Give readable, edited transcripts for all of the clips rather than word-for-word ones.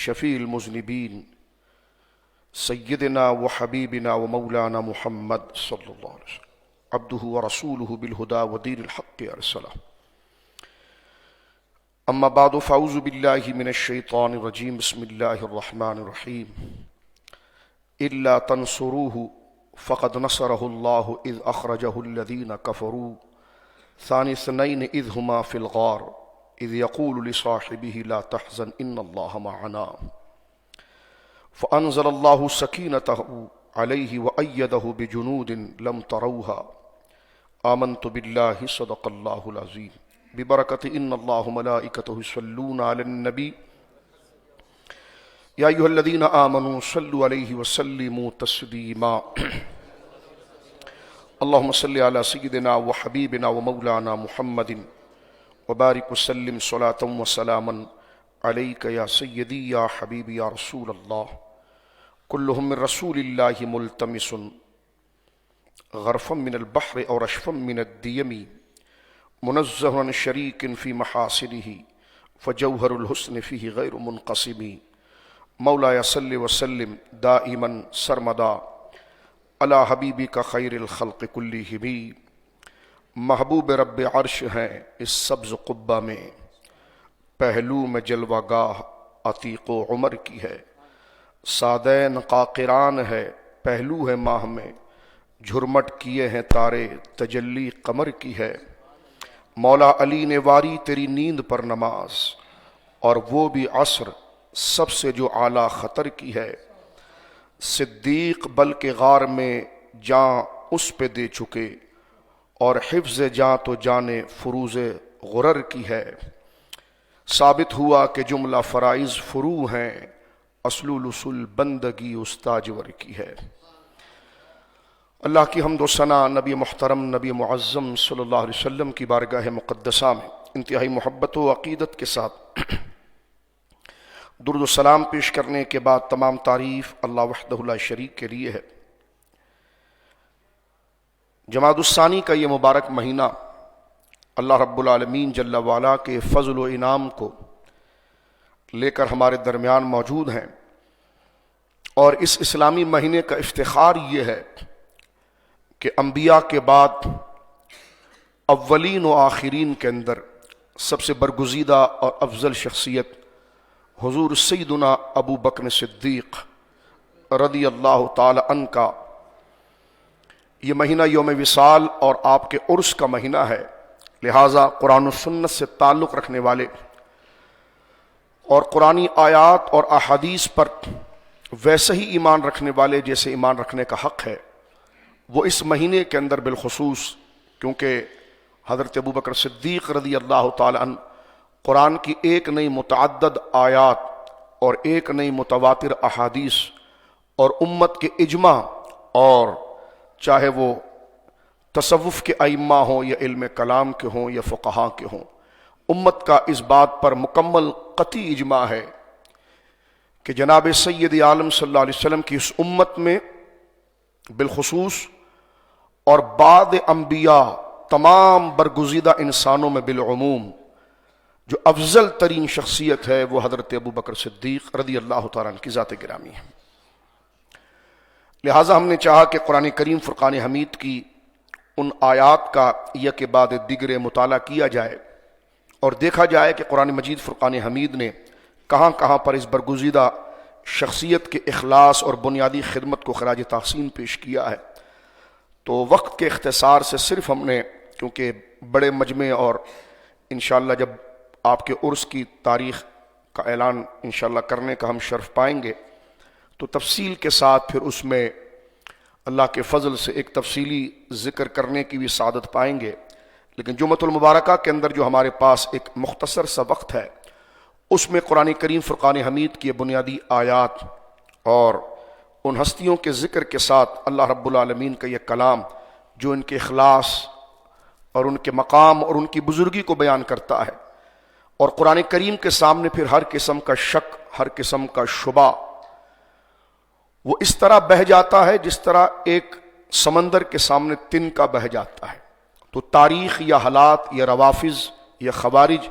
شفیع المذنبین سیدنا و حبیبنا و مولانا محمد صلی اللہ علیہ وسلم عبدہ و رسولہ بالہدی و دین الحق ارسلہ اما بعد فاعوذ باللہ من الشیطان الرجیم بسم اللہ الرحمن الرحیم الا تنصروہ فقد نصرہ اللہ اذ اخرجہ الذین کفروا ثانی اثنین اذ ہما فی الغار اذ یقول لصاحبہ لا تحزن ان اللہ معنا فأنزل الله سكينته عليه وأيده بجنود لم تروها آمنت بالله صدق الله العظيم ببركة إن الله ملائكته يصلون على النبي يا أيها الذين آمنوا صلوا عليه وسلموا تسليما اللهم صل على سيدنا وحبيبنا ومولانا محمد وبارك وسلم صلاة وسلاما عليك يا سيدي يا حبيبي يا رسول الله كلهم من رسول الله ملتمس غرفا من البحر أو رشفا من الديم منزه عن شريك في محاسنه فجوهر الحسن فيه غير منقسم مولاي صل وسلم دائما سرمدا على حبيبك خير الخلق كلهم محبوب رب عرش ہیں اس سبز قبہ میں پہلو میں جلوہ گاہ عتیق و عمر کی ہے سادین قاقران ہے پہلو ہے ماہ میں جھرمٹ کیے ہیں تارے تجلی قمر کی ہے مولا علی نے واری تیری نیند پر نماز اور وہ بھی عصر سب سے جو اعلیٰ خطر کی ہے صدیق بلکہ غار میں جاں اس پہ دے چکے اور حفظ جاں تو جانے فروز غرر کی ہے ثابت ہوا کہ جملہ فرائض فروع ہیں اصل الاصول بندگی استاجور کی ہے اللہ کی حمد و ثنا نبی محترم نبی معظم صلی اللہ علیہ وسلم کی بارگاہ مقدسہ میں انتہائی محبت و عقیدت کے ساتھ درود و سلام پیش کرنے کے بعد تمام تعریف اللہ وحدہ لا شریک کے لیے ہے جمادی الثانی کا یہ مبارک مہینہ اللہ رب العالمین جل وعلا کے فضل و انعام کو لے کر ہمارے درمیان موجود ہیں اور اس اسلامی مہینے کا افتخار یہ ہے کہ انبیاء کے بعد اولین و آخرین کے اندر سب سے برگزیدہ اور افضل شخصیت حضور سیدنا ابو بکر صدیق رضی اللہ تعالی عنہ کا یہ مہینہ یوم وصال اور آپ کے عرس کا مہینہ ہے لہٰذا قرآن و سنت سے تعلق رکھنے والے اور قرآنی آیات اور احادیث پر ویسے ہی ایمان رکھنے والے جیسے ایمان رکھنے کا حق ہے وہ اس مہینے کے اندر بالخصوص کیونکہ حضرت ابو بکر صدیق رضی اللہ تعالی عنہ قرآن کی ایک نئی متعدد آیات اور ایک نئی متواتر احادیث اور امت کے اجماع اور چاہے وہ تصوف کے ائمہ ہوں یا علم کلام کے ہوں یا فقہاء کے ہوں امت کا اس بات پر مکمل قطعی اجماع ہے کہ جناب سید عالم صلی اللہ علیہ وسلم کی اس امت میں بالخصوص اور بعد انبیاء تمام برگزیدہ انسانوں میں بالعموم جو افضل ترین شخصیت ہے وہ حضرت ابو بکر صدیق رضی اللہ تعالیٰ عنہ کی ذات گرامی ہے لہٰذا ہم نے چاہا کہ قرآن کریم فرقان حمید کی ان آیات کا یک بعد دیگر مطالعہ کیا جائے اور دیکھا جائے کہ قرآن مجید فرقان حمید نے کہاں کہاں پر اس برگزیدہ شخصیت کے اخلاص اور بنیادی خدمت کو خراج تحسین پیش کیا ہے تو وقت کے اختصار سے صرف ہم نے کیونکہ بڑے مجمع اور انشاءاللہ جب آپ کے عرس کی تاریخ کا اعلان انشاءاللہ کرنے کا ہم شرف پائیں گے تو تفصیل کے ساتھ پھر اس میں اللہ کے فضل سے ایک تفصیلی ذکر کرنے کی بھی سعادت پائیں گے لیکن جمعۃ المبارکہ کے اندر جو ہمارے پاس ایک مختصر سا وقت ہے اس میں قرآن کریم فرقان حمید کی بنیادی آیات اور ان ہستیوں کے ذکر کے ساتھ اللہ رب العالمین کا یہ کلام جو ان کے اخلاص اور ان کے مقام اور ان کی بزرگی کو بیان کرتا ہے اور قرآن کریم کے سامنے پھر ہر قسم کا شک ہر قسم کا شبہ وہ اس طرح بہہ جاتا ہے جس طرح ایک سمندر کے سامنے تنکا بہہ جاتا ہے تو تاریخ یا حالات یا روافظ یا خوارج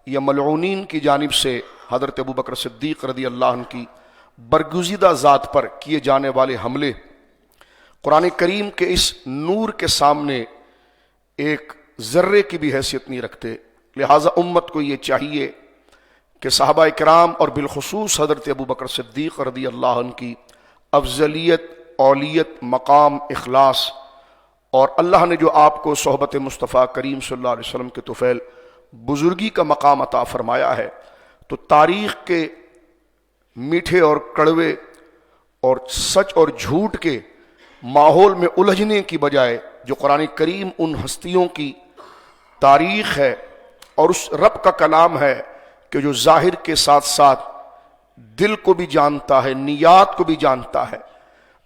یا ملعونین کی جانب سے حضرت ابو بکر صدیق رضی اللہ عنہ کی برگزیدہ ذات پر کیے جانے والے حملے قرآن کریم کے اس نور کے سامنے ایک ذرے کی بھی حیثیت نہیں رکھتے۔ لہٰذا امت کو یہ چاہیے کہ صحابہ کرام اور بالخصوص حضرت ابو بکر صدیق رضی اللہ عنہ کی افضلیت، اولیت، مقام، اخلاص، اور اللہ نے جو آپ کو صحبت مصطفیٰ کریم صلی اللہ علیہ وسلم کے طفیل بزرگی کا مقام عطا فرمایا ہے، تو تاریخ کے میٹھے اور کڑوے اور سچ اور جھوٹ کے ماحول میں الجھنے کی بجائے جو قرآن کریم ان ہستیوں کی تاریخ ہے اور اس رب کا کلام ہے کہ جو ظاہر کے ساتھ ساتھ دل کو بھی جانتا ہے، نیات کو بھی جانتا ہے،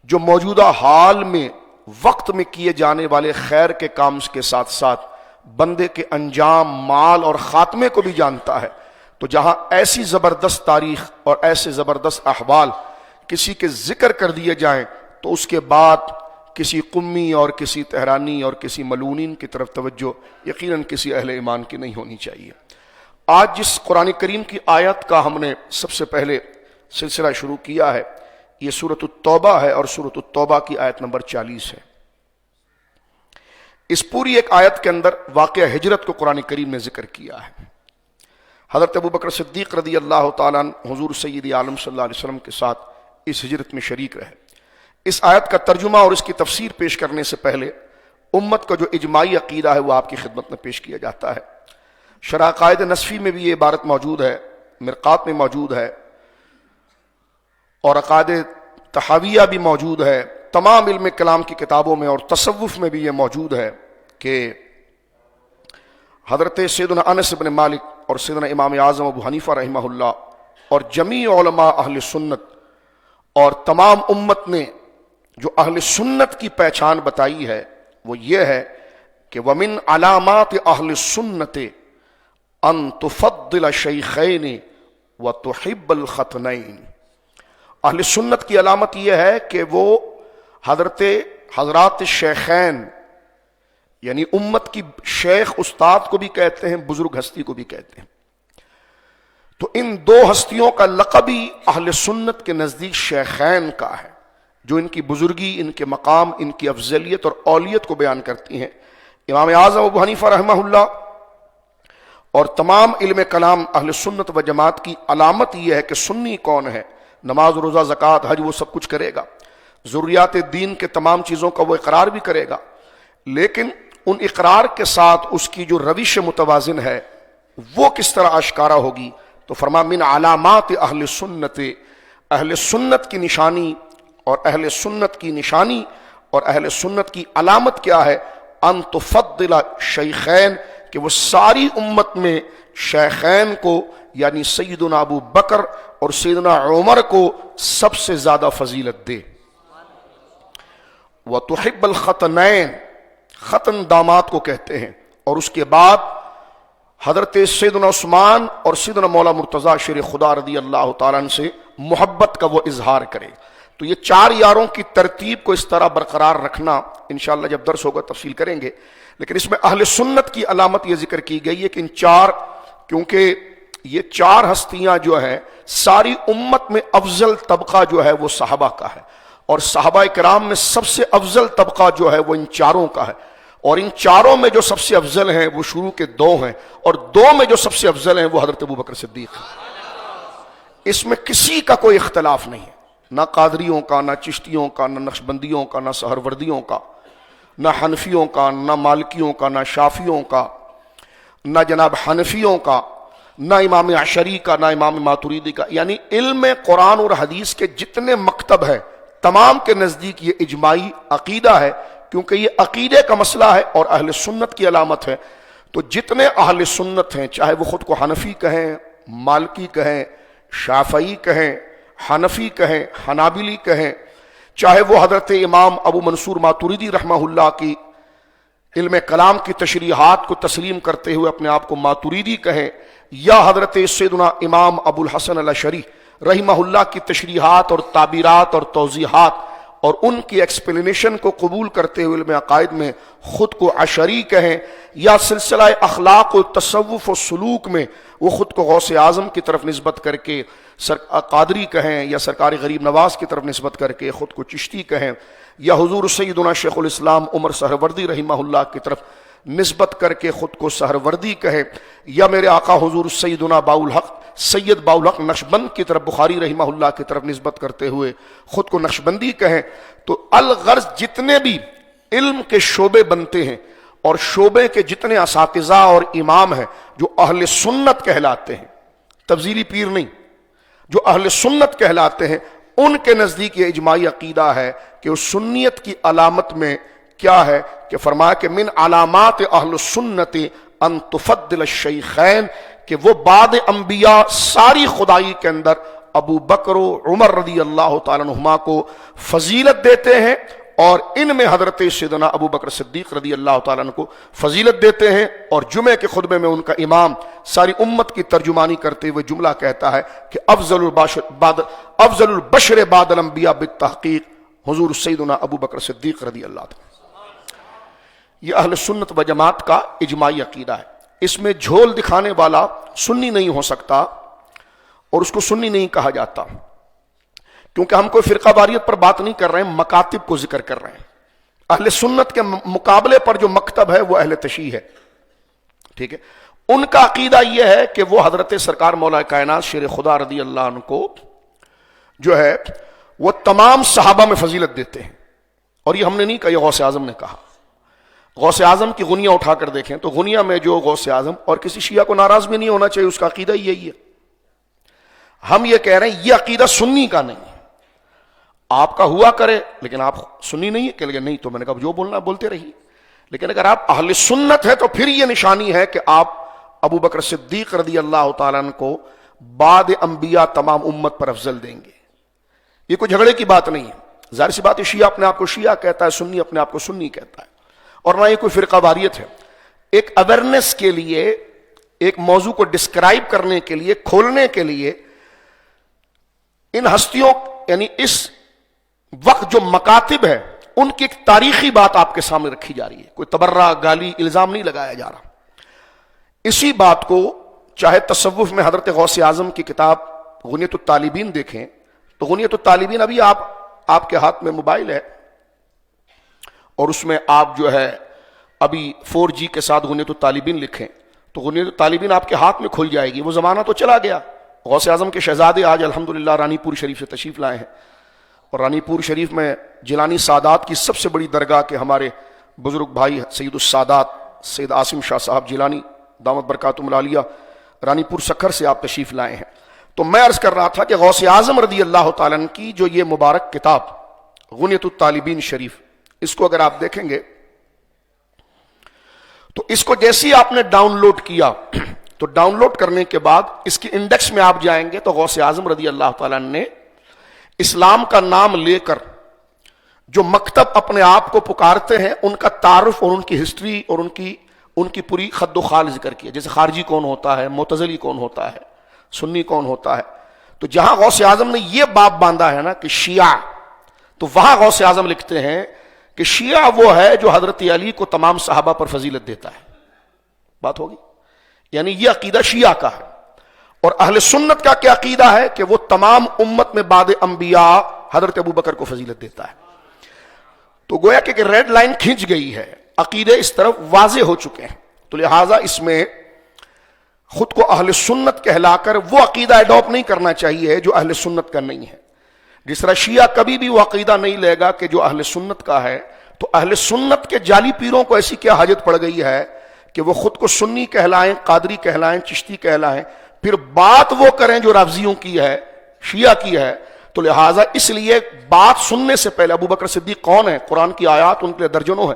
جو موجودہ حال میں وقت میں کیے جانے والے خیر کے کام کے ساتھ ساتھ بندے کے انجام، مال اور خاتمے کو بھی جانتا ہے، تو جہاں ایسی زبردست تاریخ اور ایسے زبردست احوال کسی کے ذکر کر دیے جائیں تو اس کے بعد کسی قمی اور کسی تہرانی اور کسی ملونین کی طرف توجہ یقیناً کسی اہل ایمان کی نہیں ہونی چاہیے۔ آج جس قرآن کریم کی آیت کا ہم نے سب سے پہلے سلسلہ شروع کیا ہے یہ سورۃ التوبہ ہے، اور سورۃ التوبہ کی آیت نمبر 40 ہے۔ اس پوری ایک آیت کے اندر واقعہ ہجرت کو قرآن کریم نے ذکر کیا ہے۔ حضرت ابو بکر صدیق رضی اللہ تعالیٰ عنہ حضور سید عالم صلی اللہ علیہ وسلم کے ساتھ اس ہجرت میں شریک رہے۔ اس آیت کا ترجمہ اور اس کی تفسیر پیش کرنے سے پہلے امت کا جو اجماعی عقیدہ ہے وہ آپ کی خدمت میں پیش کیا جاتا ہے۔ شرح عقائد نصفی میں بھی یہ عبارت موجود ہے، مرقات میں موجود ہے، اور عقائد تحاویہ بھی موجود ہے، تمام علم کلام کی کتابوں میں اور تصوف میں بھی یہ موجود ہے کہ حضرت سیدنا انس بن مالک اور سیدنا امام اعظم ابو حنیفہ رحمہ اللہ اور جمیع علماء اہل سنت اور تمام امت نے جو اہل سنت کی پہچان بتائی ہے وہ یہ ہے کہ وَمِنْ عَلَامَاتِ أَهْلِ السُّنَّةِ أَن تُفَضِّلَ شَيْخَيْنِ وَتُحِبَّ الْخَتْنَيْنِ۔ اہل سنت کی علامت یہ ہے کہ وہ حضرات شیخین یعنی امت کی شیخ استاد کو بھی کہتے ہیں، بزرگ ہستی کو بھی کہتے ہیں، تو ان دو ہستیوں کا لقب ہی اہل سنت کے نزدیک شیخین کا ہے، جو ان کی بزرگی، ان کے مقام، ان کی افضلیت اور اولیت کو بیان کرتی ہیں۔ امام اعظم ابو حنیفہ رحمہ اللہ اور تمام علم کلام اہل سنت و جماعت کی علامت یہ ہے کہ سنی کون ہے، نماز، روزہ، زکوٰۃ، حج وہ سب کچھ کرے گا، ضروریات دین کے تمام چیزوں کا وہ اقرار بھی کرے گا، لیکن ان اقرار کے ساتھ اس کی جو روش متوازن ہے وہ کس طرح آشکارا ہوگی، تو فرما من علامات اہل سنت، اہل سنت کی نشانی اور اہل سنت کی نشانی اور اہل سنت کی علامت کیا ہے، ان تفضل شیخین، کہ وہ ساری امت میں شیخین کو یعنی سیدنا ابو بکر اور سیدنا عمر کو سب سے زیادہ فضیلت دے۔ وَتُحِبَّ الْخَتْنَيْنِ، ختن داماد کو کہتے ہیں، اور اس کے بعد حضرت سیدنا عثمان اور سیدنا مولا مرتضیٰ شیر خدا رضی اللہ تعالیٰ عنہ سے محبت کا وہ اظہار کرے۔ تو یہ چار یاروں کی ترتیب کو اس طرح برقرار رکھنا انشاءاللہ جب درس ہوگا تفصیل کریں گے، لیکن اس میں اہل سنت کی علامت یہ ذکر کی گئی ہے کہ ان چار، کیونکہ یہ چار ہستیاں جو ہیں ساری امت میں افضل طبقہ جو ہے وہ صحابہ کا ہے، اور صحابہ کرام میں سب سے افضل طبقہ جو ہے وہ ان چاروں کا ہے، اور ان چاروں میں جو سب سے افضل ہیں وہ شروع کے دو ہیں، اور دو میں جو سب سے افضل ہیں وہ حضرت ابو بکر صدیق ہیں۔ اس میں کسی کا کوئی اختلاف نہیں ہے، نہ قادریوں کا، نہ چشتیوں کا، نہ نقشبندیوں کا، نہ سہروردیوں کا، نہ حنفیوں کا، نہ مالکیوں کا، نہ شافیوں کا، نہ جناب حنفیوں کا، نہ امام عشری کا، نہ امام ماتریدی کا، یعنی علم قرآن اور حدیث کے جتنے مکتب ہیں تمام کے نزدیک یہ اجماعی عقیدہ ہے، کیونکہ یہ عقیدے کا مسئلہ ہے اور اہل سنت کی علامت ہے۔ تو جتنے اہل سنت ہیں، چاہے وہ خود کو حنفی کہیں، مالکی کہیں، شافعی کہیں، حنفی کہیں، حنابلی کہیں، چاہے وہ حضرت امام ابو منصور ماتریدی رحمہ اللہ کی علم کلام کی تشریحات کو تسلیم کرتے ہوئے اپنے آپ کو ماتریدی کہیں، یا حضرت سیدنا امام ابو الحسن الاشعری رحمہ اللہ کی تشریحات اور تعبیرات اور توضیحات اور ان کی ایکسپلینیشن کو قبول کرتے ہوئے علم عقائد میں خود کو اشعری کہیں یا سلسلہ اخلاق و تصوف و سلوک میں وہ خود کو غوث اعظم کی طرف نسبت کر کے قادری کہیں یا سرکار غریب نواز کی طرف نسبت کر کے خود کو چشتی کہیں یا حضور سیدنا شیخ الاسلام عمر سہروردی رحمہ اللہ کی طرف نسبت کر کے خود کو سہروردی کہے یا میرے آقا حضور سیدنا باالحق سید باالحق نقشبند کی طرف بخاری رحمہ اللہ کی طرف نسبت کرتے ہوئے خود کو نقشبندی کہیں، تو الغرض جتنے بھی علم کے شعبے بنتے ہیں اور شعبے کے جتنے اساتذہ اور امام ہیں جو اہل سنت کہلاتے ہیں، تبذیلی پیر نہیں، جو اہل سنت کہلاتے ہیں، ان کے نزدیک یہ اجماعی عقیدہ ہے کہ اس سنیت کی علامت میں کیا ہے کہ فرمایا کہ من علامات اہل سنت ان تفضل الشیخین، کہ وہ بعد انبیاء ساری خدائی کے اندر ابو بکر و عمر رضی اللہ تعالیٰ عنہما کو فضیلت دیتے ہیں، اور ان میں حضرت سیدنا ابو بکر صدیق رضی اللہ تعالیٰ عنہ کو فضیلت دیتے ہیں، اور جمعے کے خطبے میں ان کا امام ساری امت کی ترجمانی کرتے ہوئے جملہ کہتا ہے کہ افضل البشر بعد الانبیاء بالتحقیق حضور سیدنا ابو بکر صدیق رضی اللہ تعالیٰ۔ یہ اہل سنت و جماعت کا اجماعی عقیدہ ہے، اس میں جھول دکھانے والا سنی نہیں ہو سکتا اور اس کو سنی نہیں کہا جاتا، کیونکہ ہم کوئی فرقہ واریت پر بات نہیں کر رہے ہیں، مکاتب کو ذکر کر رہے ہیں۔ اہل سنت کے مقابلے پر جو مکتب ہے وہ اہل تشیع ہے، ٹھیک ہے۔ ان کا عقیدہ یہ ہے کہ وہ حضرت سرکار مولا کائنات شیر خدا رضی اللہ عنہ کو جو ہے وہ تمام صحابہ میں فضیلت دیتے ہیں، اور یہ ہم نے نہیں کہا، یہ غوث اعظم نے کہا۔ غوث اعظم کی غنیہ اٹھا کر دیکھیں تو غنیہ میں جو غوث اعظم، اور کسی شیعہ کو ناراض بھی نہیں ہونا چاہیے، اس کا عقیدہ یہی ہے۔ ہم یہ کہہ رہے ہیں یہ عقیدہ سنی کا نہیں، آپ کا ہوا کرے، لیکن آپ سنی نہیں ہے کہ لیکن نہیں، تو میں نے کہا جو بولنا بولتے رہیے، لیکن اگر آپ اہل سنت ہے تو پھر یہ نشانی ہے کہ آپ ابو بکر صدیق رضی اللہ تعالیٰ عنہ کو بعد انبیاء تمام امت پر افضل دیں گے۔ یہ کوئی جھگڑے کی بات نہیں ہے، ظاہر سی بات ہے شیعہ اپنے آپ کو شیعہ کہتا ہے، سنی اپنے آپ کو سنی کہتا ہے، اور نہ یہ کوئی فرقہ واریت ہے۔ ایک اویرنس کے لیے، ایک موضوع کو ڈسکرائب کرنے کے لیے، کھولنے کے لیے ان ہستیوں یعنی اس وقت جو مکاتب ہے ان کی ایک تاریخی بات آپ کے سامنے رکھی جا رہی ہے، کوئی تبرہ گالی الزام نہیں لگایا جا رہا۔ اسی بات کو چاہے تصوف میں حضرت غوث اعظم کی کتاب غنیۃ الطالبین دیکھیں تو غنیۃ الطالبین ابھی آپ کے ہاتھ میں موبائل ہے اور اس میں آپ جو ہے ابھی 4G کے ساتھ غنیۃ الطالبین لکھیں تو غنیۃ الطالبین آپ کے ہاتھ میں کھل جائے گی۔ وہ زمانہ تو چلا گیا، غوث اعظم کے شہزادے آج الحمدللہ رانی پور شریف سے تشریف لائے ہیں، اور رانی پور شریف میں جیلانی سادات کی سب سے بڑی درگاہ کے ہمارے بزرگ بھائی سید السادات سید عاصم شاہ صاحب جیلانی دامت برکاتہم العالیہ رانی پور سکھر سے آپ تشریف لائے ہیں۔ تو میں عرض کر رہا تھا کہ غوث اعظم رضی اللہ تعالیٰ عنہ کی جو یہ مبارک کتاب غنیۃ الطالبین شریف، اس کو اگر آپ دیکھیں گے تو اس کو جیسے ہی آپ نے ڈاؤن لوڈ کیا تو ڈاؤن لوڈ کرنے کے بعد اس کی انڈیکس میں آپ جائیں گے تو غوث اعظم رضی اللہ تعالیٰ عنہ نے اسلام کا نام لے کر جو مکتب اپنے آپ کو پکارتے ہیں ان کا تعارف اور ان کی ہسٹری اور ان کی پوری خد و خال ذکر کیا، جیسے خارجی کون ہوتا ہے، معتزلی کون ہوتا ہے، سنی کون ہوتا ہے۔ تو جہاں غوث اعظم نے یہ باب باندھا ہے نا کہ شیعہ، تو وہاں غوث اعظم لکھتے ہیں کہ شیعہ وہ ہے جو حضرت علی کو تمام صحابہ پر فضیلت دیتا ہے۔ بات ہوگی، یعنی یہ عقیدہ شیعہ کا ہے۔ اور اہل سنت کا کیا عقیدہ ہے کہ وہ تمام امت میں بعد انبیاء حضرت ابو بکر کو فضیلت دیتا ہے۔ تو گویا کہ ریڈ لائن کھینچ گئی ہے، عقیدے اس طرف واضح ہو چکے ہیں، تو لہٰذا اس میں خود کو اہل سنت کہلا کر وہ عقیدہ ایڈاپٹ نہیں کرنا چاہیے جو اہل سنت کا نہیں ہے۔ جس طرح شیعہ کبھی بھی وہ عقیدہ نہیں لے گا کہ جو اہل سنت کا ہے، تو اہل سنت کے جعلی پیروں کو ایسی کیا حاجت پڑ گئی ہے کہ وہ خود کو سنی کہلائیں، قادری کہلائیں، چشتی کہلائیں، پھر بات وہ کریں جو رافضیوں کی ہے، شیعہ کی ہے۔ تو لہٰذا اس لیے بات سننے سے پہلے ابو بکر صدیق کون ہے، قرآن کی آیات ان کے لیے درجنوں ہے،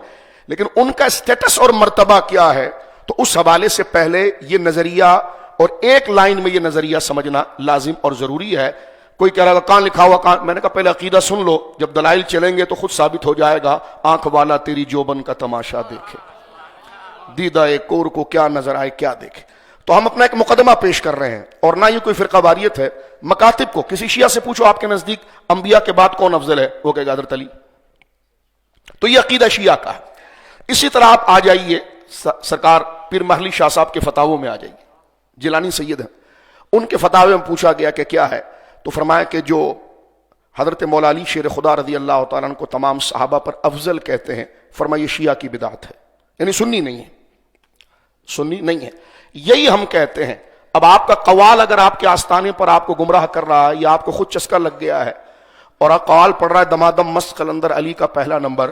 لیکن ان کا اسٹیٹس اور مرتبہ کیا ہے، تو اس حوالے سے پہلے یہ نظریہ اور ایک لائن میں یہ نظریہ سمجھنا لازم اور ضروری ہے۔ کوئی کہہ رہا ہے کہاں لکھا ہوا کہاں، میں نے کہا پہلے عقیدہ سن لو، جب دلائل چلیں گے تو خود ثابت ہو جائے گا۔ آنکھ والا تیری جوبن کا تماشا دیکھے، دیدہ کور کو کیا نظر آئے کیا دیکھے۔ تو ہم اپنا ایک مقدمہ پیش کر رہے ہیں، اور نہ یہ کوئی فرقہ واریت ہے۔ مکاتب کو کسی شیعہ سے پوچھو آپ کے نزدیک انبیاء کے بعد کون افضل ہے، وہ کہے گا حضرت علی۔ تو یہ عقیدہ شیعہ کا ہے۔ اسی طرح آپ آ جائیے سرکار پیر محلی شاہ صاحب کے فتاووں میں آ جائیے، جیلانی سید ہیں، ان کے فتاوے میں پوچھا گیا کہ کیا ہے، تو فرمایا کہ جو حضرت مولا علی شیر خدا رضی اللہ تعالیٰ عنہ کو تمام صحابہ پر افضل کہتے ہیں، فرمایا یہ شیعہ کی بدعت ہے، یعنی سنی نہیں ہے، سنی نہیں ہے، یہی ہم کہتے ہیں۔ اب آپ کا قوال اگر آپ کے آستانے پر آپ کو گمراہ کر رہا ہے یا آپ کو خود چسکا لگ گیا ہے اور آپ قوال پڑھ رہا ہے دمادم مست قلندر علی کا پہلا نمبر،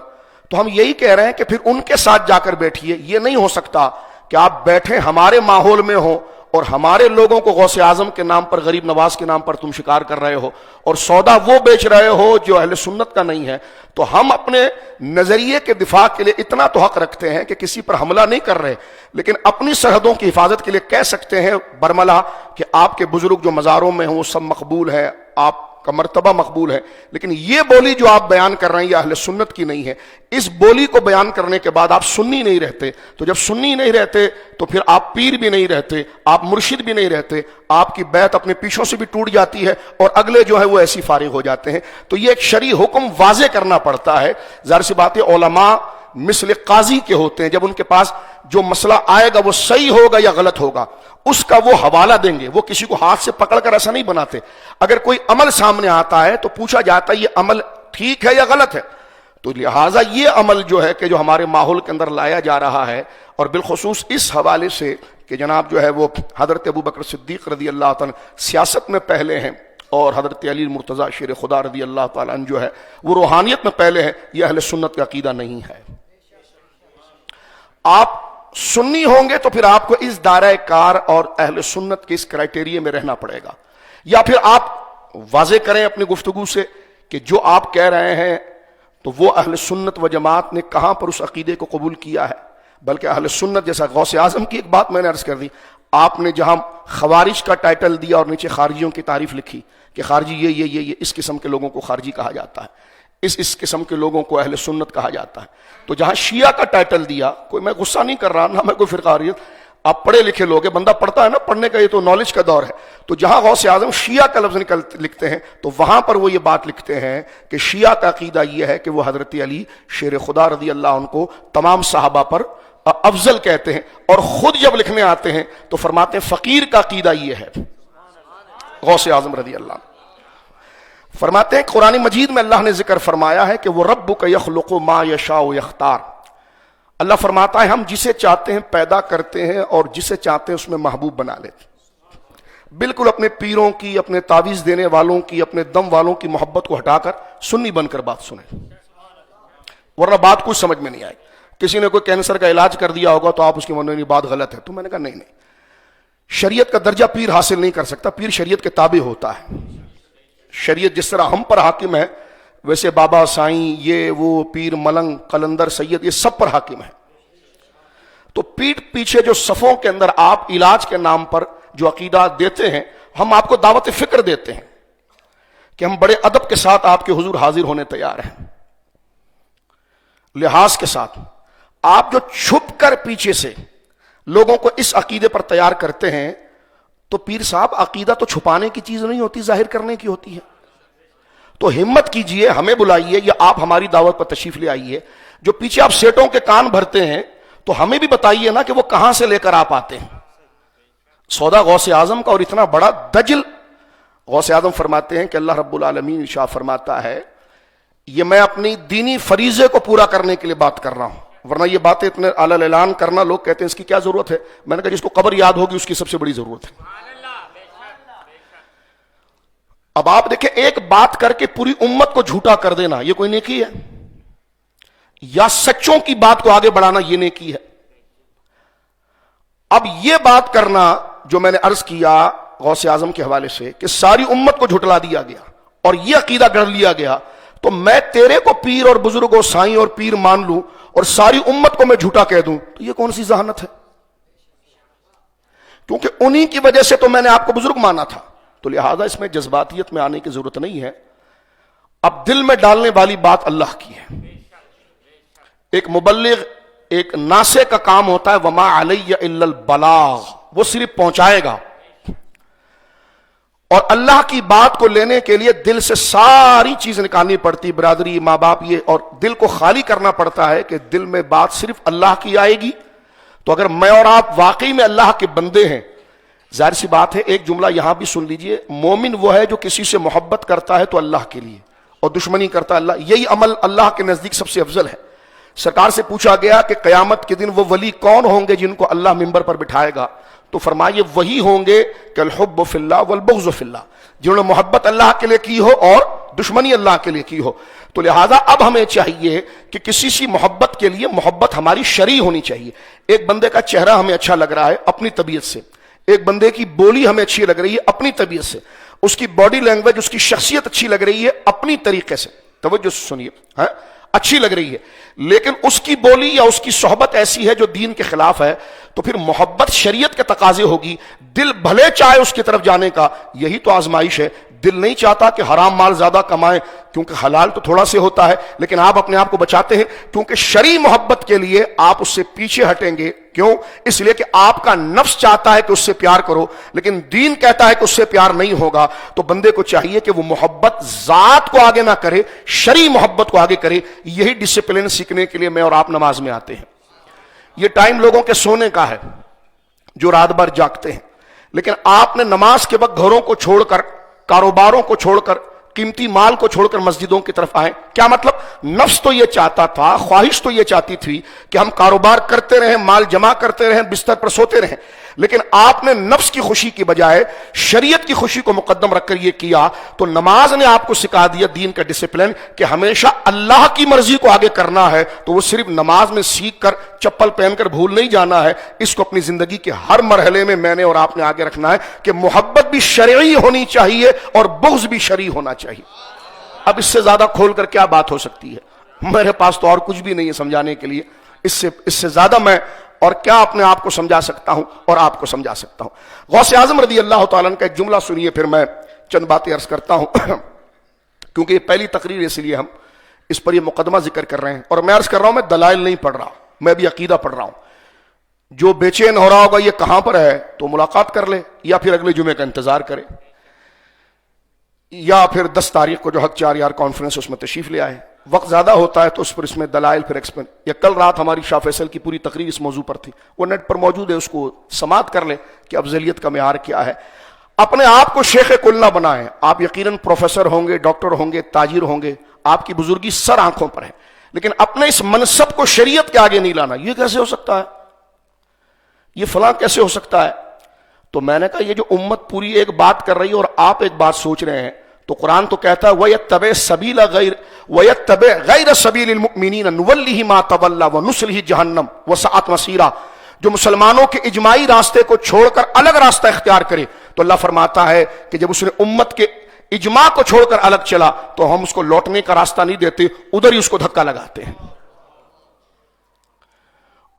تو ہم یہی کہہ رہے ہیں کہ پھر ان کے ساتھ جا کر بیٹھیے۔ یہ نہیں ہو سکتا کہ آپ بیٹھیں ہمارے ماحول میں ہو اور ہمارے لوگوں کو غوث اعظم کے نام پر، غریب نواز کے نام پر تم شکار کر رہے ہو اور سودا وہ بیچ رہے ہو جو اہل سنت کا نہیں ہے۔ تو ہم اپنے نظریے کے دفاع کے لیے اتنا تو حق رکھتے ہیں کہ کسی پر حملہ نہیں کر رہے، لیکن اپنی سرحدوں کی حفاظت کے لیے کہہ سکتے ہیں برملا کہ آپ کے بزرگ جو مزاروں میں ہوں وہ سب مقبول ہے، آپ کا مرتبہ مقبول ہے، لیکن یہ بولی جو آپ بیان کر رہے ہیں یہ اہل سنت کی نہیں ہے۔ اس بولی کو بیان کرنے کے بعد آپ سنی نہیں رہتے، تو جب سنی نہیں رہتے تو پھر آپ پیر بھی نہیں رہتے، آپ مرشد بھی نہیں رہتے، آپ کی بیعت اپنے پیچھوں سے بھی ٹوٹ جاتی ہے اور اگلے جو ہے وہ ایسی فارغ ہو جاتے ہیں۔ تو یہ ایک شرعی حکم واضح کرنا پڑتا ہے۔ ظاہر سی بات ہے علماء مثل قاضی کے ہوتے ہیں، جب ان کے پاس جو مسئلہ آئے گا وہ صحیح ہوگا یا غلط ہوگا اس کا وہ حوالہ دیں گے، وہ کسی کو ہاتھ سے پکڑ کر ایسا نہیں بناتے۔ اگر کوئی عمل سامنے آتا ہے تو پوچھا جاتا ہے یہ عمل ٹھیک ہے یا غلط ہے، تو لہٰذا یہ عمل جو ہے کہ جو ہمارے ماحول کے اندر لایا جا رہا ہے، اور بالخصوص اس حوالے سے کہ جناب جو ہے وہ حضرت ابوبکر صدیق رضی اللہ تعالیٰ سیاست میں پہلے ہیں اور حضرت علی مرتضیٰ شیر خدا رضی اللہ تعالیٰ عنہ جو ہے وہ روحانیت میں پہلے ہیں، یہ اہل سنت کا عقیدہ نہیں ہے۔ آپ سنی ہوں گے تو پھر آپ کو اس دائرہ کار اور اہل سنت کے اس کرائٹیریا میں رہنا پڑے گا، یا پھر آپ واضح کریں اپنی گفتگو سے کہ جو آپ کہہ رہے ہیں تو وہ اہل سنت و جماعت نے کہاں پر اس عقیدے کو قبول کیا ہے۔ بلکہ اہل سنت جیسا غوث اعظم کی ایک بات میں نے عرض کر دی، آپ نے جہاں خوارج کا ٹائٹل دیا اور نیچے خارجیوں کی تعریف لکھی کہ خارجی یہ اس قسم کے لوگوں کو خارجی کہا جاتا ہے، اس قسم کے لوگوں کو اہل سنت کہا جاتا ہے، تو جہاں شیعہ کا ٹائٹل دیا، کوئی میں غصہ نہیں کر رہا، نہ میں کوئی فرقہ واریت، آپ پڑھے لکھے لوگ ہیں، بندہ پڑھتا ہے نا، پڑھنے کا یہ تو نالج کا دور ہے، تو جہاں غوث اعظم شیعہ کا لفظ لکھتے ہیں تو وہاں پر وہ یہ بات لکھتے ہیں کہ شیعہ کا عقیدہ یہ ہے کہ وہ حضرت علی شیر خدا رضی اللہ عنہ کو تمام صحابہ پر افضل کہتے ہیں، اور خود جب لکھنے آتے ہیں تو فرماتے ہیں فقیر کا عقیدہ یہ ہے غوث اعظم رضی اللہ عنہ۔ فرماتے ہیں قرآن مجید میں اللہ نے ذکر فرمایا ہے کہ وہ ربک یخلق ما یشاء یختار، اللہ فرماتا ہے ہم جسے چاہتے ہیں پیدا کرتے ہیں اور جسے چاہتے ہیں اس میں محبوب بنا لیتے ہیں۔ بالکل اپنے پیروں کی، اپنے تعویذ دینے والوں کی، اپنے دم والوں کی محبت کو ہٹا کر سنی بن کر بات سنیں، ورنہ بات کچھ سمجھ میں نہیں آئے۔ کسی نے کوئی کینسر کا علاج کر دیا ہوگا تو آپ اس کے من میں نہیں بات غلط ہے، تو میں نے کہا نہیں، شریعت کا درجہ پیر حاصل نہیں کر سکتا، پیر شریعت کے تابع ہوتا ہے۔ شریعت جس طرح ہم پر حاکم ہے ویسے بابا سائیں، یہ وہ پیر ملنگ قلندر سید، یہ سب پر حاکم ہے۔ تو پیٹھ پیچھے جو صفوں کے اندر آپ علاج کے نام پر جو عقیدہ دیتے ہیں، ہم آپ کو دعوت فکر دیتے ہیں کہ ہم بڑے ادب کے ساتھ آپ کے حضور حاضر ہونے تیار ہیں، لحاظ کے ساتھ۔ آپ جو چھپ کر پیچھے سے لوگوں کو اس عقیدے پر تیار کرتے ہیں، تو پیر صاحب عقیدہ تو چھپانے کی چیز نہیں ہوتی، ظاہر کرنے کی ہوتی ہے۔ تو ہمت کیجئے، ہمیں بلائیے یا آپ ہماری دعوت پر تشریف لے آئیے۔ جو پیچھے آپ سیٹوں کے کان بھرتے ہیں تو ہمیں بھی بتائیے نا کہ وہ کہاں سے لے کر آپ آتے ہیں۔ سودا غوث اعظم کا اور اتنا بڑا دجل، غوث اعظم فرماتے ہیں کہ اللہ رب العالمین ارشاد فرماتا ہے یہ میں اپنی دینی فریضے کو پورا کرنے کے لیے بات کر رہا ہوں، ورنہ یہ باتیں اتنے اعلان اعلان کرنا، لوگ کہتے ہیں اس کی کیا ضرورت ہے۔ میں نے کہا جس کو قبر یاد ہوگی اس کی سب سے بڑی ضرورت ہے۔ اب آپ دیکھیں، ایک بات کر کے پوری امت کو جھوٹا کر دینا یہ کوئی نیکی ہے؟ یا سچوں کی بات کو آگے بڑھانا یہ نیکی ہے؟ اب یہ بات کرنا جو میں نے عرض کیا غوث اعظم کے حوالے سے کہ ساری امت کو جھٹلا دیا گیا اور یہ عقیدہ گڑھ لیا گیا، تو میں تیرے کو پیر اور بزرگ و سائیں اور پیر مان لوں اور ساری امت کو میں جھوٹا کہہ دوں، تو یہ کون سی ذہانت ہے؟ کیونکہ انہی کی وجہ سے تو میں نے آپ کو بزرگ مانا تھا، تو لہذا اس میں جذباتیت میں آنے کی ضرورت نہیں ہے۔ اب دل میں ڈالنے والی بات اللہ کی ہے۔ ایک مبلغ، ایک ناصح کا کام ہوتا ہے وما علی الا البلاغ، وہ صرف پہنچائے گا. اور اللہ کی بات کو لینے کے لیے دل سے ساری چیز نکالنی پڑتی، برادری، ماں باپ، یہ، اور دل کو خالی کرنا پڑتا ہے کہ دل میں بات صرف اللہ کی آئے گی. تو اگر میں اور آپ واقعی میں اللہ کے بندے ہیں، ظاہر سی بات ہے، ایک جملہ یہاں بھی سن لیجئے، مومن وہ ہے جو کسی سے محبت کرتا ہے تو اللہ کے لیے، اور دشمنی کرتا ہے اللہ. یہی عمل اللہ کے نزدیک سب سے افضل ہے. سرکار سے پوچھا گیا کہ قیامت کے دن وہ ولی کون ہوں گے جن کو اللہ منبر پر بٹھائے گا؟ تو فرمائیے وہی ہوں گے کہ الحب فی اللہ والبغض فی اللہ، جنہوں نے محبت اللہ کے لیے کی ہو اور دشمنی اللہ کے لیے کی ہو. تو لہذا اب ہمیں چاہیے کہ کسی سی محبت کے لیے محبت ہماری شرعی ہونی چاہیے. ایک بندے کا چہرہ ہمیں اچھا لگ رہا ہے اپنی طبیعت سے، ایک بندے کی بولی ہمیں اچھی لگ رہی ہے اپنی طبیعت سے، اس کی باڈی لینگویج، اس کی شخصیت اچھی لگ رہی ہے اپنی طریقے سے، توجہ سنیے، ہاں اچھی لگ رہی ہے، لیکن اس کی بولی یا اس کی صحبت ایسی ہے جو دین کے خلاف ہے، تو پھر محبت شریعت کے تقاضے ہوگی. دل بھلے چاہے اس کی طرف جانے کا، یہی تو آزمائش ہے. دل نہیں چاہتا کہ حرام مال زیادہ کمائیں، کیونکہ حلال تو تھوڑا سے ہوتا ہے، لیکن آپ اپنے آپ کو بچاتے ہیں کیونکہ شرعی محبت کے لیے آپ اس سے پیچھے ہٹیں گے. کیوں؟ اس لیے کہ آپ کا نفس چاہتا ہے کہ اس سے پیار کرو، لیکن دین کہتا ہے کہ اس سے پیار نہیں ہوگا. تو بندے کو چاہیے کہ وہ محبت ذات کو آگے نہ کرے، شرعی محبت کو آگے کرے. یہی ڈسپلن سیکھنے کے لیے میں اور آپ نماز میں آتے ہیں. یہ ٹائم لوگوں کے سونے کا ہے جو رات بھر جاگتے ہیں، لیکن آپ نے نماز کے وقت گھروں کو چھوڑ کر، کاروباروں کو چھوڑ کر، قیمتی مال کو چھوڑ کر مسجدوں کی طرف آئے. کیا مطلب؟ نفس تو یہ چاہتا تھا، خواہش تو یہ چاہتی تھی کہ ہم کاروبار کرتے رہیں، مال جمع کرتے رہیں، بستر پر سوتے رہیں، لیکن آپ نے نفس کی خوشی کی بجائے شریعت کی خوشی کو مقدم رکھ کر یہ کیا. تو نماز نے آپ کو سکھا دیا دین کا ڈسپلن کہ ہمیشہ اللہ کی مرضی کو آگے کرنا ہے. تو وہ صرف نماز میں سیکھ کر چپل پہن کر بھول نہیں جانا ہے، اس کو اپنی زندگی کے ہر مرحلے میں میں نے اور آپ نے آگے رکھنا ہے کہ محبت بھی شرعی ہونی چاہیے اور بغض بھی شرعی ہونا چاہیے. اب اس سے زیادہ کھول کر کیا بات ہو سکتی ہے؟ میرے پاس تو اور کچھ بھی نہیں ہے سمجھانے کے لیے. اس سے زیادہ میں اور کیا اپنے آپ کو سمجھا سکتا ہوں اور آپ کو سمجھا سکتا ہوں. غوث اعظم رضی اللہ تعالیٰ عنہ کا ایک جملہ سنیے، پھر میں چند باتیں عرض کرتا ہوں کیونکہ یہ پہلی تقریر ہے، اس لیے ہم اس پر یہ مقدمہ ذکر کر رہے ہیں. اور میں عرض کر رہا ہوں میں دلائل نہیں پڑھ رہا، میں بھی عقیدہ پڑھ رہا ہوں. جو بے چین ہو رہا ہوگا یہ کہاں پر ہے تو ملاقات کر لے، یا پھر اگلے جمعے کا انتظار کرے، یا پھر 10 تاریخ کو جو حق 4 یار کانفرنس اس میں تشریف لے آئے. وقت زیادہ ہوتا ہے تو اس پر اس میں دلائل پھر ایکسپلین. یا کل رات ہماری شاہ فیصل کی پوری تقریر اس موضوع پر تھی، وہ نیٹ پر موجود ہے، اس کو سماعت کر لیں کہ افضلیت کا معیار کیا ہے. اپنے آپ کو شیخ کل نہ بنائیں. آپ یقیناً پروفیسر ہوں گے، ڈاکٹر ہوں گے، تاجر ہوں گے، آپ کی بزرگی سر آنکھوں پر ہے، لیکن اپنے اس منصب کو شریعت کے آگے نہیں لانا. یہ کیسے ہو سکتا ہے؟ یہ فلاں کیسے ہو سکتا ہے؟ تو میں نے کہا یہ جو امت پوری ایک بات کر رہی ہے اور آپ ایک بات سوچ رہے ہیں، تو قرآن تو کہتا ہے وَيَتَّبِعْ سَبِيلَ غَيْرَ سَبِيلِ الْمُؤْمِنِينَ نُوَلِّهِ مَا تَوَلَّى وَنُصْلِهِ جَهَنَّمَ وَسَاءَتْ مَصِيرًا. جو مسلمانوں کے اجماعی راستے کو چھوڑ کر الگ راستہ اختیار کرے، تو اللہ فرماتا ہے کہ جب اس نے امت کے اجماع کو چھوڑ کر الگ چلا تو ہم اس کو لوٹنے کا راستہ نہیں دیتے، ادھر ہی اس کو دھکا لگاتے ہیں.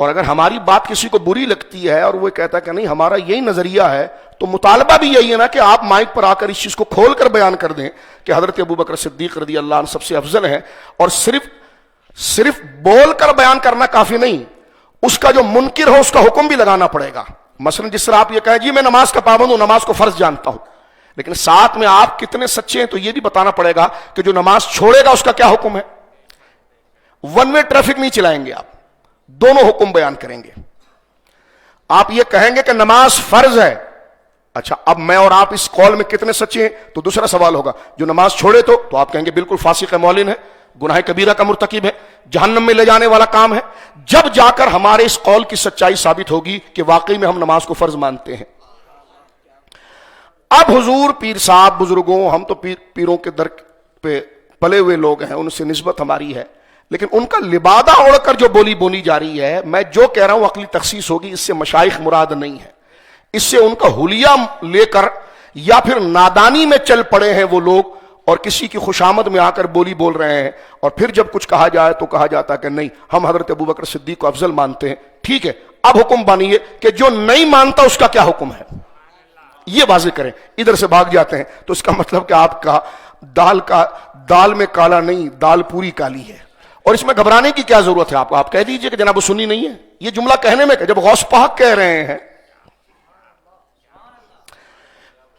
اور اگر ہماری بات کسی کو بری لگتی ہے اور وہ کہتا ہے کہ نہیں ہمارا یہی نظریہ ہے، تو مطالبہ بھی یہی ہے نا کہ آپ مائک پر آ کر اس چیز کو کھول کر بیان کر دیں کہ حضرت ابوبکر صدیق رضی اللہ عنہ سب سے افضل ہیں. اور صرف بول کر بیان کرنا کافی نہیں، اس کا جو منکر ہو اس کا حکم بھی لگانا پڑے گا. مثلا جس طرح آپ یہ کہیں جی میں نماز کا پابند ہوں، نماز کو فرض جانتا ہوں، لیکن ساتھ میں آپ کتنے سچے ہیں تو یہ بھی بتانا پڑے گا کہ جو نماز چھوڑے گا اس کا کیا حکم ہے. ون وے ٹریفک نہیں چلائیں گے آپ، دونوں حکم بیان کریں گے. آپ یہ کہیں گے کہ نماز فرض ہے، اچھا اب میں اور آپ اس قول میں کتنے سچے ہیں؟ تو دوسرا سوال ہوگا جو نماز چھوڑے تو آپ کہیں گے بالکل فاسق معلن ہے، گناہ کبیرہ کا مرتکب ہے، جہنم میں لے جانے والا کام ہے. جب جا کر ہمارے اس قول کی سچائی ثابت ہوگی کہ واقعی میں ہم نماز کو فرض مانتے ہیں. اب حضور پیر صاحب بزرگوں، ہم تو پیروں کے در پہ پلے ہوئے لوگ ہیں، ان سے نسبت ہماری ہے، لیکن ان کا لبادہ اوڑھ کر جو بولی بولی جا رہی ہے، میں جو کہہ رہا ہوں عقلی تخصیص ہوگی، اس سے مشائخ مراد نہیں ہے. اس سے ان کا حلیہ لے کر یا پھر نادانی میں چل پڑے ہیں وہ لوگ اور کسی کی خوشامد میں آ کر بولی بول رہے ہیں، اور پھر جب کچھ کہا جائے تو کہا جاتا ہے کہ نہیں ہم حضرت ابوبکر صدیق کو افضل مانتے ہیں. ٹھیک ہے، اب حکم بنیے کہ جو نہیں مانتا اس کا کیا حکم ہے، یہ واضح کریں. ادھر سے بھاگ جاتے ہیں تو اس کا مطلب کہ آپ کا دال میں کالا نہیں، دال پوری کالی ہے. اور اس میں گھبرانے کی کیا ضرورت ہے؟ آپ کہہ دیجئے کہ جناب وہ سنی نہیں ہے. یہ جملہ کہنے میں کہ جب غوث پاک کہہ رہے ہیں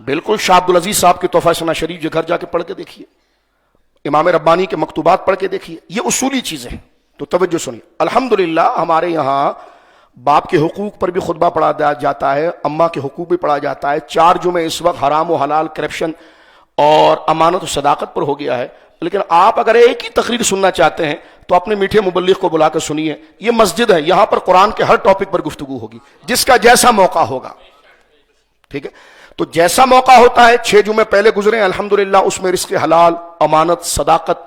بالکل شاہ عبدالعزیز صاحب کے تحفہ ثنا شریف جو گھر جا کے پڑھ کے دیکھیے، امام ربانی کے مکتوبات پڑھ کے دیکھیے، یہ اصولی چیزیں ہیں. تو توجہ سنیے. الحمدللہ ہمارے یہاں باپ کے حقوق پر بھی خطبہ پڑھا جاتا ہے، اماں کے حقوق بھی پڑھا جاتا ہے. 4 جمعے اس وقت حرام و حلال، کرپشن اور امانت و صداقت پر ہو گیا ہے. لیکن آپ اگر ایک ہی تقریر سننا چاہتے ہیں تو اپنے میٹھے مبلغ کو بلا کر سنیے. یہ مسجد ہے، یہاں پر قرآن کے ہر ٹاپک پر گفتگو ہوگی، جس کا جیسا موقع ہوگا. ٹھیک ہے، تو جیسا موقع ہوتا ہے. 6 جمعے پہلے گزرے الحمدللہ، اس میں رزق حلال، امانت، صداقت،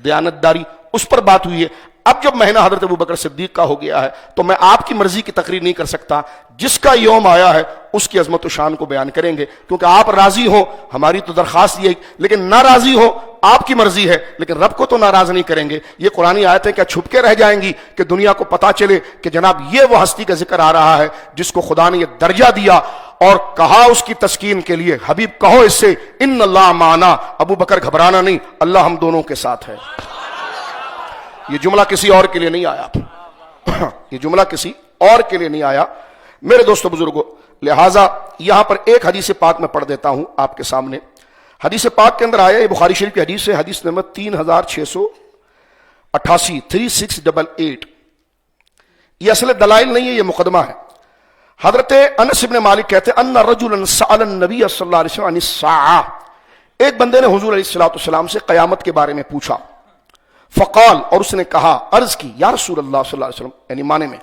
دیانتداری، اس پر بات ہوئی ہے. اب جب مہینہ حضرت ابوبکر صدیق کا ہو گیا ہے تو میں آپ کی مرضی کی تقریر نہیں کر سکتا. جس کا یوم آیا ہے اس کی عظمت و شان کو بیان کریں گے، کیونکہ آپ راضی ہو، ہماری تو درخواست یہ، لیکن ناراضی ہو آپ کی مرضی ہے، لیکن رب کو تو ناراض نہیں کریں گے. یہ قرآنی آیتیں کیا چھپ کے رہ جائیں گی کہ دنیا کو پتا چلے کہ جناب یہ وہ ہستی کا ذکر آ رہا ہے جس کو خدا نے یہ درجہ دیا اور کہا اس کی تسکین کے لیے، حبیب کہو اس سے ان اللہ معنا، ابو بکر گھبرانا نہیں، اللہ ہم دونوں کے ساتھ ہے. یہ جملہ کسی اور کے لیے نہیں آیا، یہ جملہ کسی اور کے لیے نہیں آیا میرے دوستو بزرگوں. لہٰذا یہاں پر ایک حدیث پاک میں پڑھ دیتا ہوں آپ کے سامنے. حدیث پاک کے اندر آیا، یہ بخاری شریف کی حدیث ہے، حدیث نمبر 3688 3688. یہ اصل دلائل نہیں ہے، یہ مقدمہ ہے. حضرت انس بن مالک کہتے ہیں ان رجلا سأل النبی صلی اللہ علیہ وسلم عن الساعہ، ایک بندے نے حضور علیہ السلام سے قیامت کے بارے میں پوچھا. فقال، اور اس نے کہا، عرض کی، یا رسول اللہ صلی اللہ علیہ وسلم، یعنی معنی میں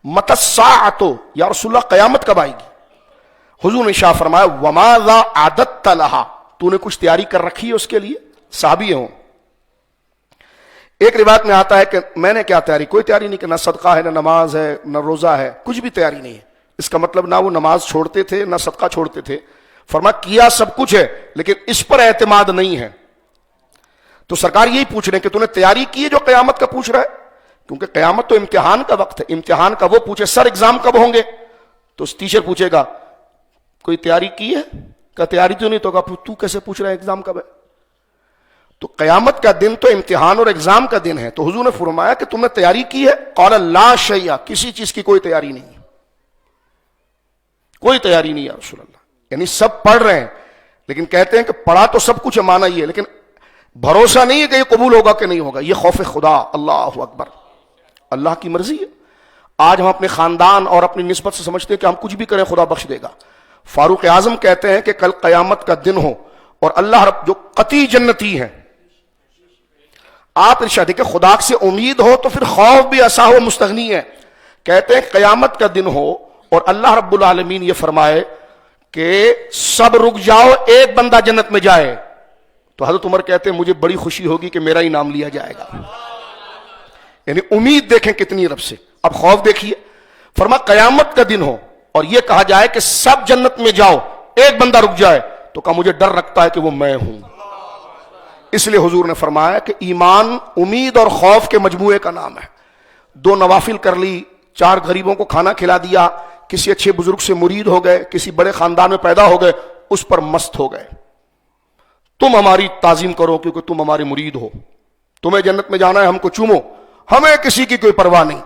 متی الساعۃ، یا رسول اللہ قیامت کب آئے گی؟ حضور نے ارشاد فرمایا وماذا اعددت لها، تو نے کچھ تیاری کر رکھی ہے اس کے لیے؟ صحابی ہوں. ایک روایت میں آتا ہے کہ میں نے کیا تیاری، کوئی تیاری نہیں، کہ نہ صدقہ ہے، نہ نماز ہے، نہ روزہ ہے، کچھ بھی تیاری نہیں ہے. اس کا مطلب نہ وہ نماز چھوڑتے تھے نہ صدقہ چھوڑتے تھے. فرمایا کیا سب کچھ ہے لیکن اس پر اعتماد نہیں ہے. تو سرکار یہی پوچھ رہے ہیں کہ تو نے تیاری کی ہے جو قیامت کا پوچھ رہا ہے؟ کیونکہ قیامت تو امتحان کا وقت ہے. امتحان کا وہ پوچھے سر ایگزام کب ہوں گے، تو ٹیچر پوچھے گا کوئی تیاری کی ہے، کہ تیاری تو نہیں، تو کہا تو کیسے پوچھ رہا ہے ایگزام کب ہے؟ تو قیامت کا دن تو امتحان اور ایگزام کا دن ہے. تو حضور نے فرمایا کہ تم نے تیاری کی ہے؟ قال لا شیء، کسی چیز کی کوئی تیاری نہیں، کوئی تیاری نہیں یا رسول اللہ. یعنی سب پڑھ رہے ہیں لیکن کہتے ہیں کہ پڑھا تو سب کچھ ہے، مانا یہ ہے، لیکن بھروسہ نہیں ہے کہ یہ قبول ہوگا کہ نہیں ہوگا. یہ خوف خدا، اللہ اکبر، اللہ کی مرضی ہے. آج ہم اپنے خاندان اور اپنی نسبت سے سمجھتے ہیں کہ ہم کچھ بھی کریں خدا بخش دے گا. فاروق اعظم کہتے ہیں کہ کل قیامت کا دن ہو اور اللہ رب جو قطعی جنتی ہیں، آپ ارشاد کہ خدا سے امید ہو تو پھر خوف بھی اسا ہو مستغنی ہے. کہتے ہیں قیامت کا دن ہو اور اللہ رب العالمین یہ فرمائے کہ سب رک جاؤ، ایک بندہ جنت میں جائے، تو حضرت عمر کہتے ہیں مجھے بڑی خوشی ہوگی کہ میرا ہی نام لیا جائے گا. یعنی امید دیکھیں کتنی رب سے. اب خوف دیکھیے، فرما قیامت کا دن ہو اور یہ کہا جائے کہ سب جنت میں جاؤ، ایک بندہ رک جائے، تو کہا مجھے ڈر رکھتا ہے کہ وہ میں ہوں. اس لیے حضور نے فرمایا کہ ایمان امید اور خوف کے مجموعے کا نام ہے. 2 نوافل کر لی، 4 غریبوں کو کھانا کھلا دیا، کسی اچھے بزرگ سے مرید ہو گئے، کسی بڑے خاندان میں پیدا ہو گئے، اس پر مست ہو گئے. تم ہماری تعظیم کرو کیونکہ تم ہمارے مرید ہو، تمہیں جنت میں جانا ہے، ہم کو چومو، ہمیں کسی کی کوئی پرواہ نہیں.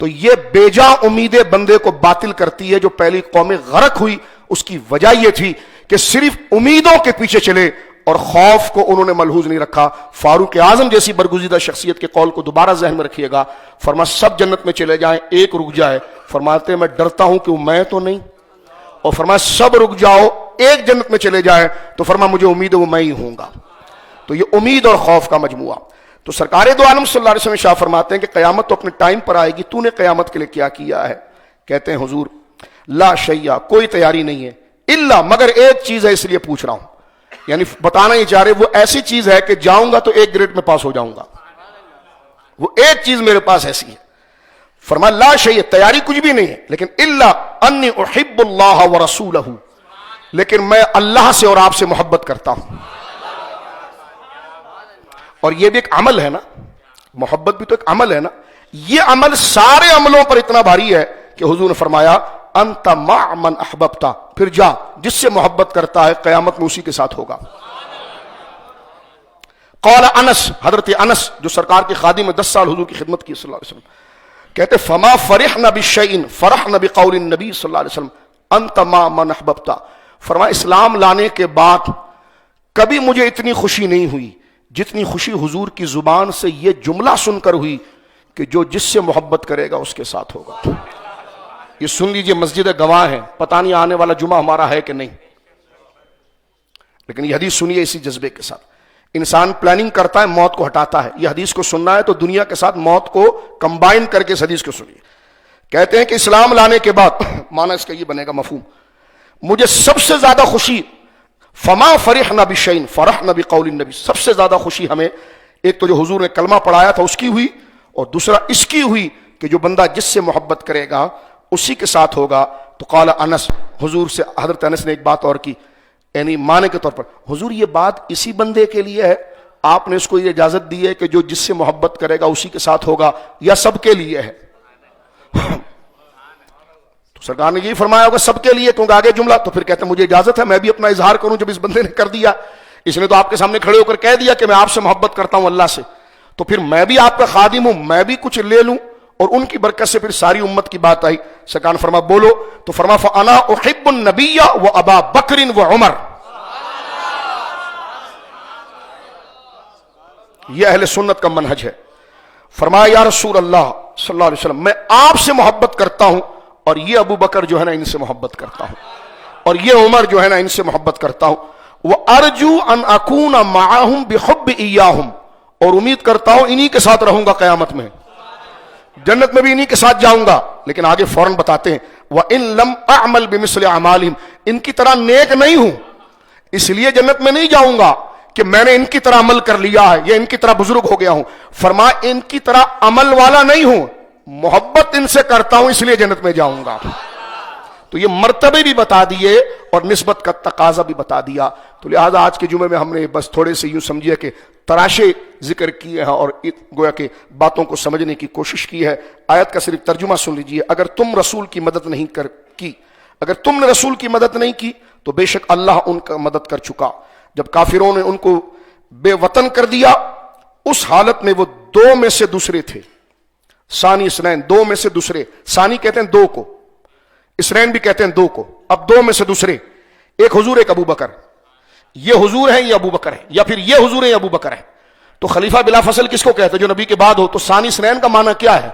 تو یہ بیجا امیدیں بندے کو باطل کرتی ہے. جو پہلی قوم غرق ہوئی اس کی وجہ یہ تھی کہ صرف امیدوں کے پیچھے چلے اور خوف کو انہوں نے ملحوظ نہیں رکھا. فاروق اعظم جیسی برگزیدہ شخصیت کے قول کو دوبارہ ذہن میں رکھیے گا. فرما سب جنت میں چلے جائیں، ایک رک جائے، فرماتے میں ڈرتا ہوں کہ وہ میں تو نہیں. اور فرما سب رک جاؤ، ایک جنت میں چلے جائیں، تو فرما مجھے امید ہے وہ میں ہی ہوں گا. تو یہ امید اور خوف کا مجموعہ. تو سرکار دو عالم صلی اللہ علیہ وسلم شاہ فرماتے ہیں کہ قیامت تو اپنے ٹائم پر آئے گی، تو نے قیامت کے لیے کیا کیا ہے؟ کہتے ہیں حضور لا شیء، کوئی تیاری نہیں ہے، الا مگر ایک چیز ہے اس لیے پوچھ رہا ہوں. یعنی بتانا یہ چاہ رہے وہ ایسی چیز ہے کہ جاؤں گا تو 1 گریڈ میں پاس ہو جاؤں گا، وہ ایک چیز میرے پاس ایسی ہے. فرمایا لا شیء، تیاری کچھ بھی نہیں ہے، لیکن الا انی احب اللہ ورسولہ، لیکن میں اللہ سے اور آپ سے محبت کرتا ہوں. اور یہ بھی ایک عمل ہے نا، محبت بھی تو ایک عمل ہے نا. یہ عمل سارے عملوں پر اتنا بھاری ہے کہ حضور نے فرمایا انت مع من احببت، پھر جا جس سے محبت کرتا ہے قیامت میں اسی کے ساتھ ہوگا. قال انس، حضرت انس جو سرکار کے خادم میں 10 سال حضور کی خدمت کی صلی اللہ علیہ وسلم، کہتے فما فرحنا بشیء فرحنا بقول النبی صلی اللہ علیہ وسلم انت مع من احببت فرمایا اسلام لانے کے بعد کبھی مجھے اتنی خوشی نہیں ہوئی جتنی خوشی حضور کی زبان سے یہ جملہ سن کر ہوئی کہ جو جس سے محبت کرے گا اس کے ساتھ ہوگا. یہ سن لیجئے، مسجد گواہ ہے، پتہ نہیں آنے والا جمعہ ہمارا ہے کہ نہیں، لیکن یہ حدیث سنیے اسی جذبے کے ساتھ. انسان پلاننگ کرتا ہے، موت کو ہٹاتا ہے. یہ حدیث کو سننا ہے تو دنیا کے ساتھ موت کو کمبائن کر کے اس حدیث کو سنیے. کہتے ہیں کہ اسلام لانے کے بعد معنی اس کا یہ بنے گا مفہوم، مجھے سب سے زیادہ خوشی فما فرحنا بشیء فرحنا بقول النبی، سب سے زیادہ خوشی ہمیں ایک تو جو حضور نے کلمہ پڑھایا تھا اس کی ہوئی، اور دوسرا اس کی ہوئی کہ جو بندہ جس سے محبت کرے گا اسی کے ساتھ ہوگا. تو قال انس، حضور سے حضرت انس نے ایک بات اور کی، یعنی معنی کے طور پر، حضور یہ بات اسی بندے کے لیے ہے، آپ نے اس کو یہ اجازت دی ہے کہ جو جس سے محبت کرے گا اسی کے ساتھ ہوگا، یا سب کے لیے ہے؟ تو سرکار نے یہی فرمایا ہوگا سب کے لیے، کیونکہ آگے جملہ. تو پھر کہتے ہیں مجھے اجازت ہے میں بھی اپنا اظہار کروں جب اس بندے نے کر دیا. اس نے تو آپ کے سامنے کھڑے ہو کر کہہ دیا کہ میں آپ سے محبت کرتا ہوں اللہ سے، تو پھر میں بھی آپ کا خادم ہوں، میں بھی کچھ لے لوں. اور ان کی برکت سے پھر ساری امت کی بات آئی. سرکار نے فرمایا بولو، تو فرمایا فانا احب النبی و ابا بکر و عمر. یہ اہل سنت کا منہج ہے. فرمایا یا رسول اللہ صلی اللہ علیہ وسلم، میں آپ سے محبت کرتا ہوں، اور یہ ابو بکر جو ہے نا ان سے محبت کرتا ہوں، اور یہ عمر جو ہے نا ان سے محبت کرتا ہوں. وَأَرْجُو أَنْ أَكُونَ مَعَهُمْ بِحُبِّ إِيَّاهُمْ، اور امید کرتا ہوں انہی کے ساتھ رہوں گا قیامت میں، جنت میں بھی انہی کے ساتھ جاؤں گا. لیکن آگے فوراً بتاتے ہیں وَإِن لَمْ أَعْمَلْ بِمِثْلِ أَعْمَالِهِمْ، ان کی طرح نیک نہیں ہوں اس لیے جنت میں نہیں جاؤں گا کہ میں نے ان کی طرح عمل کر لیا ہے یا ان کی طرح بزرگ ہو گیا ہوں. فرمایا ان کی طرح عمل والا نہیں ہوں، محبت ان سے کرتا ہوں اس لیے جنت میں جاؤں گا. تو یہ مرتبے بھی بتا دیے اور نسبت کا تقاضا بھی بتا دیا. تو لہذا آج کے جمعے میں ہم نے بس تھوڑے سے یوں سمجھیے کہ تراشے ذکر کیے ہیں اور گویا کہ باتوں کو سمجھنے کی کوشش کی ہے. آیت کا صرف ترجمہ سن لیجئے. اگر تم رسول کی مدد نہیں کی، اگر تم نے رسول کی مدد نہیں کی تو بے شک اللہ ان کا مدد کر چکا. جب کافروں نے ان کو بے وطن کر دیا، اس حالت میں وہ دو میں سے دوسرے تھے. ثانی اثنین، دو میں سے دوسرے. ثانی کہتے ہیں دو کو، اثنین بھی کہتے ہیں دو کو. اب دو میں سے دوسرے، ایک حضور ایک ابو بکر. یہ حضور ہیں یہ ابو بکر ہے، یا پھر یہ حضور ہیں یہ ابو بکر ہے. تو خلیفہ بلا فصل کس کو کہتے ہیں؟ جو نبی کے بعد ہو. تو ثانی اثنین کا معنی کیا ہے؟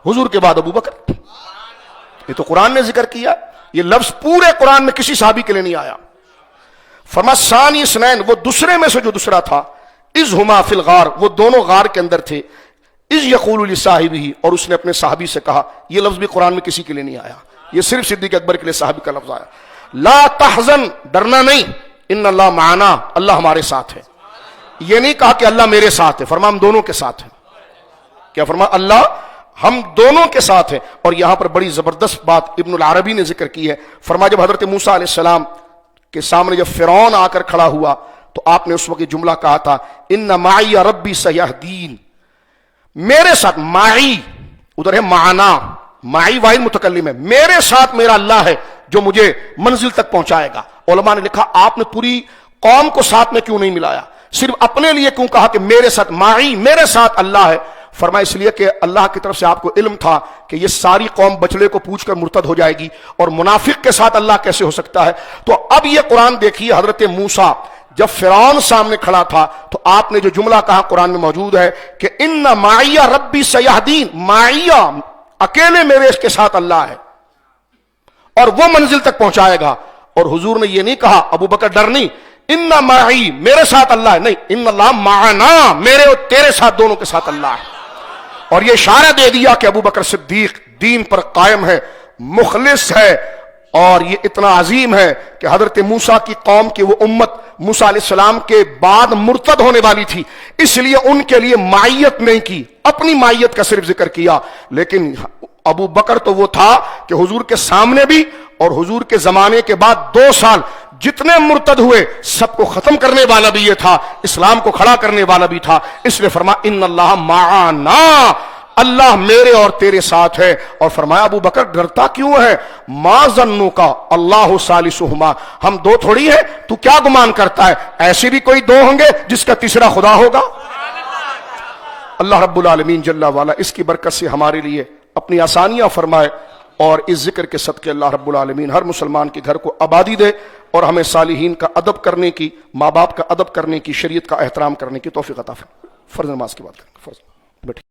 حضور کے بعد ابو بکر. یہ تو قرآن نے ذکر کیا، یہ لفظ پورے قرآن میں کسی صحابی کے لیے نہیں آیا. فرمایا ثانی اثنین، وہ دوسرے میں سے جو دوسرا تھا. اذ ہما فی الغار، وہ دونوں غار کے اندر تھے. اذ یقول لصاحبہ، اور اس نے اپنے صحابی سے کہا. یہ لفظ بھی قرآن میں کسی کے لیے نہیں آیا، یہ صرف صدیق اکبر کے لیے صحابی کا لفظ آیا. لا تحزن، ڈرنا نہیں، ان اللہ معنا، اللہ ہمارے ساتھ ہے. یہ نہیں کہا کہ اللہ میرے ساتھ ہے، فرمایا ہم دونوں کے ساتھ ہیں. کیا فرمایا؟ اللہ ہم دونوں کے ساتھ ہیں. اور یہاں پر بڑی زبردست بات ابن العربی نے ذکر کی ہے. فرمایا جب حضرت موسیٰ علیہ السلام کے سامنے جب فرعون آ کر کھڑا ہوا تو آپ نے اس وقت جملہ کہا تھا ان معی ربی سیہدین، میرے ساتھ. معی ادھر ہے معنا، معی واحد متکلم ہے. میرے ساتھ میرا اللہ ہے جو مجھے منزل تک پہنچائے گا. علماء نے لکھا آپ نے پوری قوم کو ساتھ میں کیوں نہیں ملایا، صرف اپنے لیے کیوں کہا کہ میرے ساتھ معی، میرے ساتھ اللہ ہے؟ فرمایا اس لیے کہ اللہ کی طرف سے آپ کو علم تھا کہ یہ ساری قوم بچڑے کو پوچھ کر مرتد ہو جائے گی، اور منافق کے ساتھ اللہ کیسے ہو سکتا ہے. تو اب یہ قرآن دیکھیے، حضرت موسیٰ جب فرعون سامنے کھڑا تھا تو آپ نے جو جملہ کہا قرآن میں موجود ہے کہ ان معی ربی سیہدین، معی اکیلے میرے کے ساتھ اللہ ہے اور وہ منزل تک پہنچائے گا. اور حضور نے یہ نہیں کہا ابو بکر ڈر نہیں، ان معی میرے ساتھ اللہ ہے، نہیں، ان اللہ معنا، میرے اور تیرے ساتھ دونوں کے ساتھ اللہ ہے. اور یہ اشارہ دے دیا کہ ابو بکر صدیق دین پر قائم ہے، مخلص ہے، اور یہ اتنا عظیم ہے کہ حضرت موسیٰ کی قوم کی وہ امت موسیٰ علیہ السلام کے بعد مرتد ہونے والی تھی، اس لیے ان کے لیے معیت نہیں کی، اپنی معیت کا صرف ذکر کیا. لیکن ابو بکر تو وہ تھا کہ حضور کے سامنے بھی اور حضور کے زمانے کے بعد 2 سال جتنے مرتد ہوئے سب کو ختم کرنے والا بھی یہ تھا، اسلام کو کھڑا کرنے والا بھی تھا. اس لیے فرمایا ان اللہ معنا، اللہ میرے اور تیرے ساتھ ہے. اور فرمایا ابو بکر ڈرتا کیوں ہے؟ ما ظنک اللہ ثالثہما، ہم 2 تھوڑی ہیں، تو کیا گمان کرتا ہے ایسے بھی کوئی 2 ہوں گے جس کا تیسرا خدا ہوگا؟ اللہ رب العالمین جل والا اس کی برکت سے ہمارے لیے اپنی آسانیاں فرمائے اور اس ذکر کے صدقے اللہ رب العالمین ہر مسلمان کے گھر کو آبادی دے اور ہمیں صالحین کا ادب کرنے کی، ماں باپ کا ادب کرنے کی، شریعت کا احترام کرنے کی توفیق عطا فرمائے۔ فرض نماز کی بات کریں، فرض بیٹھے۔